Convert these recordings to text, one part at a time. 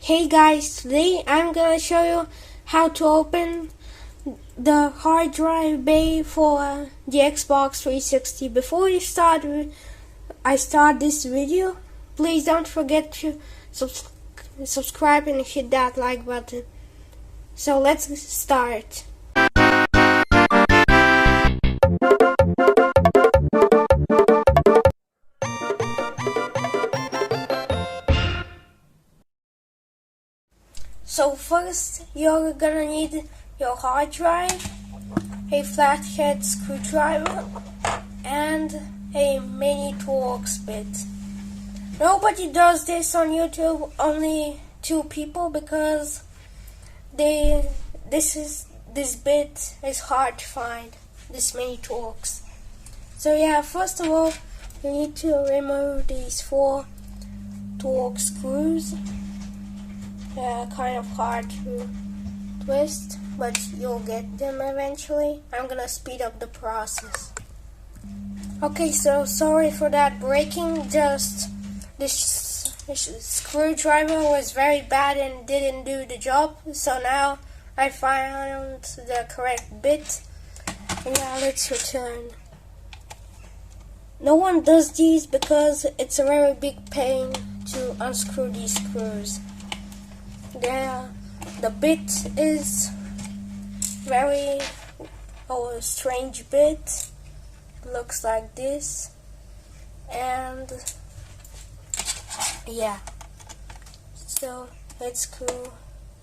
Hey guys, today I'm gonna show you how to open the hard drive bay for the Xbox 360. Before I start this video, please don't forget to subscribe and hit that like button. So let's start. So first, you're gonna need your hard drive, a flathead screwdriver, and a mini Torx bit. Nobody does this on YouTube, only 2 people, because this bit is hard to find, this mini Torx. So yeah, first of all, you need to remove these 4 Torx screws. They're kind of hard to twist, but you'll get them eventually. I'm gonna speed up the process. Okay, so sorry for that breaking. Just this screwdriver was very bad and didn't do the job. So now I found the correct bit. And now let's return. No one does these because it's a very big pain to unscrew these screws. The bit is very strange bit. It looks like this, and yeah. So let's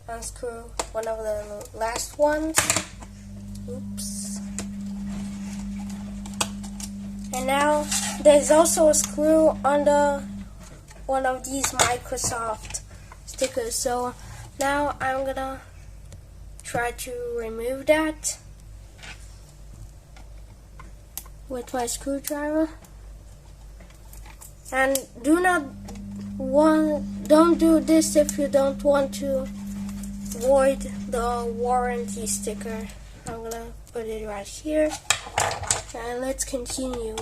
unscrew one of the last ones. Oops. And now there's also a screw under one of these Microsoft stickers. So now I'm gonna try to remove that with my screwdriver. And don't do this if you don't want to void the warranty sticker. I'm gonna put it right here, and let's continue.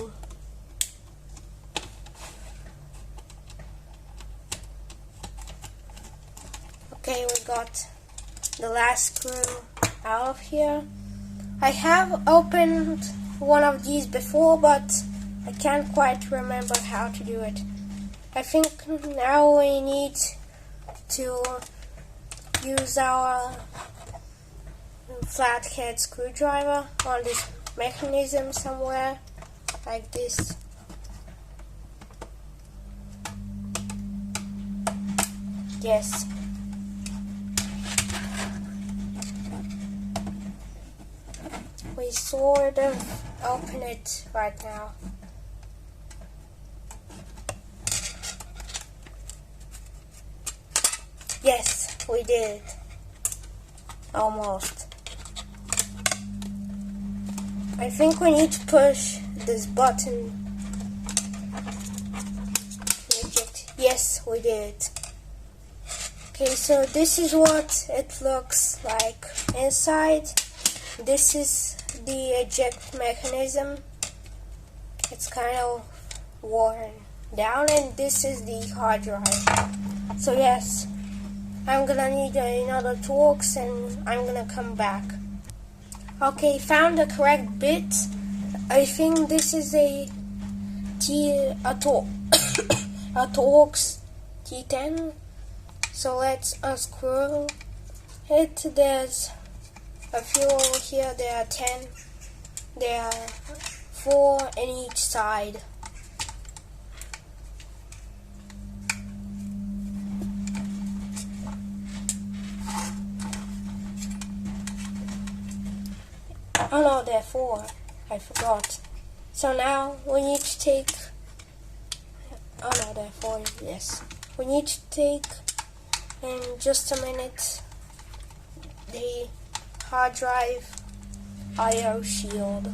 Okay, we got the last screw out of here. I have opened one of these before, but I can't quite remember how to do it. I think now we need to use our flathead screwdriver on this mechanism somewhere, like this. Yes. We sort of open it right now. Yes, we did. Almost. I think we need to push this button. Yes, we did. Okay, so this is what it looks like inside. This is the eject mechanism. It's kind of worn down, and this is the hard drive. So yes, I'm gonna need another Torx, and I'm gonna come back. Okay, found the correct bit. I think this is a Torx T10. So let's unscrew it. There's a few over here. There are 10. There are 4 in each side. Oh no, there are 4. I forgot. So now we need to take. Oh no, there are 4. Yes. We need to take in just a minute the hard drive I/O shield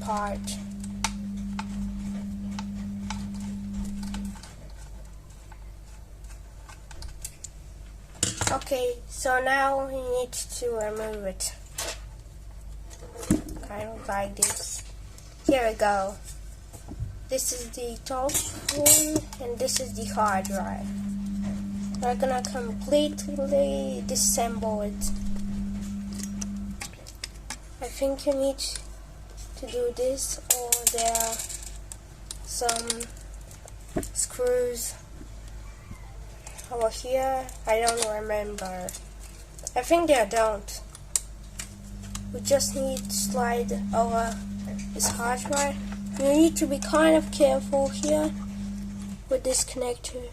part. Okay, so now we need to remove it. Kind of like this. Here we go. This is the top one, and this is the hard drive. we're gonna completely disassemble it. I think you need to do this, or there are some screws over here. I don't remember. I think there don't. We just need to slide over this hard drive. You need to be kind of careful here with this connector.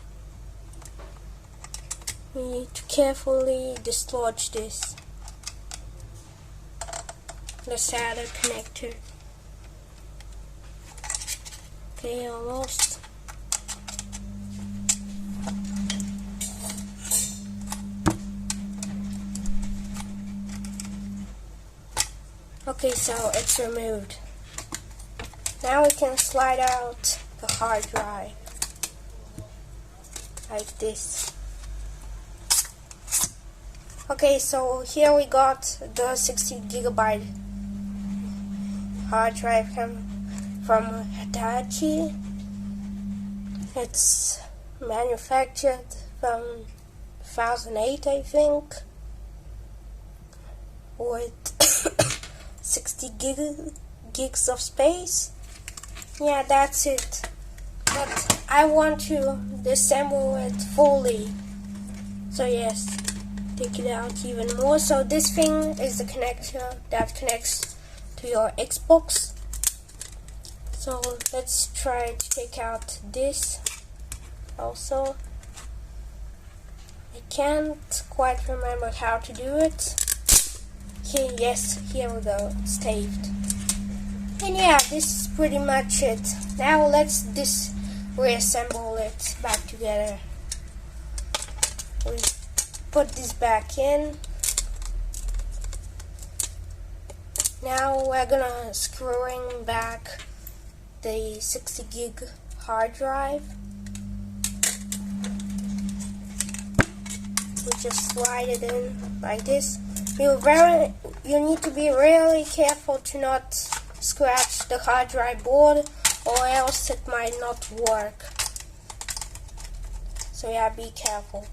You need to carefully dislodge this, the SATA connector. Okay, almost. Okay, so it's removed. Now we can slide out the hard drive like this. Okay, so here we got the 60GB hard drive from Hitachi. It's manufactured from 2008, I think, with 60 gigs of space. Yeah, that's it. But I want to disassemble it fully. So yes, take it out even more. So this thing is the connector that connects to your Xbox. So let's try to take out this also. I can't quite remember how to do it. Okay, yes, here we go, it's taped. And yeah, this is pretty much it. Now let's reassemble it back together. We put this back in. Now we're gonna screwing back the 60 gig hard drive. We just slide it in like this. You need to be really careful to not scratch the hard drive board, or else it might not work. So yeah, be careful.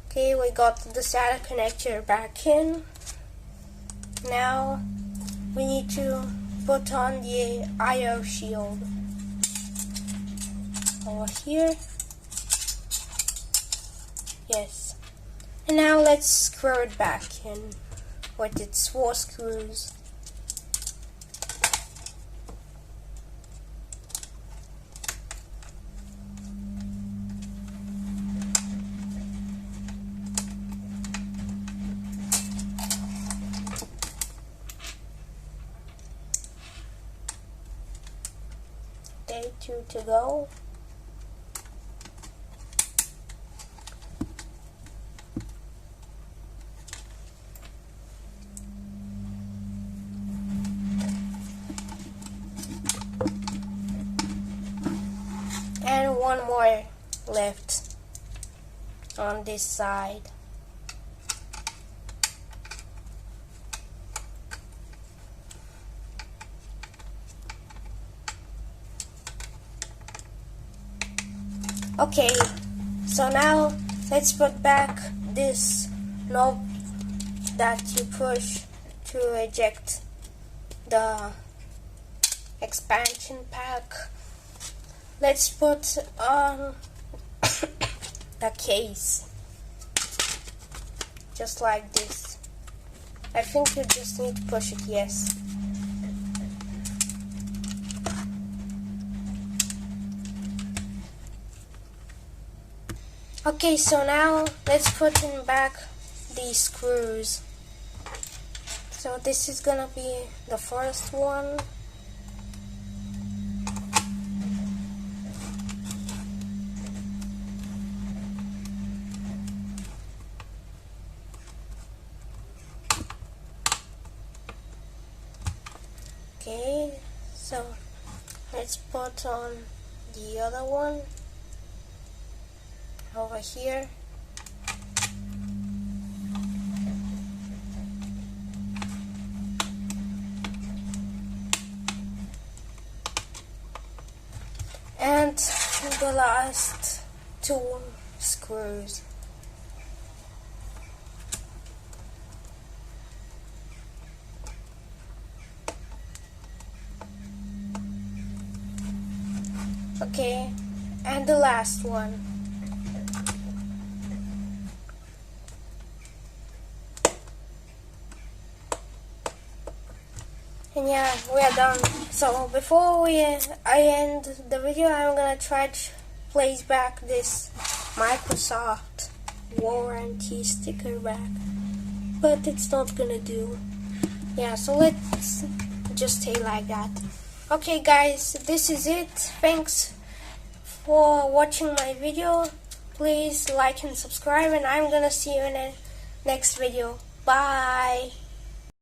Okay, we got the SATA connector back in. Now we need to put on the I/O shield over here. Yes. And now let's screw it back in with its 4 screws. Okay, 2 to go. And 1 more left on this side. Okay, so now let's put back this knob that you push to eject the expansion pack. Let's put on the case, just like this. I think you just need to push it, yes. Okay, so now let's put in back these screws. So this is gonna be the first one. Okay, so let's put on the other one over here. And the last 2 screws. Okay, and the last one. And yeah, we are done. So before I end the video, I'm gonna try to place back this Microsoft warranty sticker back, but it's not gonna do. Yeah, so let's just stay like that. Okay guys, this is it. Thanks for watching my video. Please like and subscribe, and I'm gonna see you in the next video. Bye.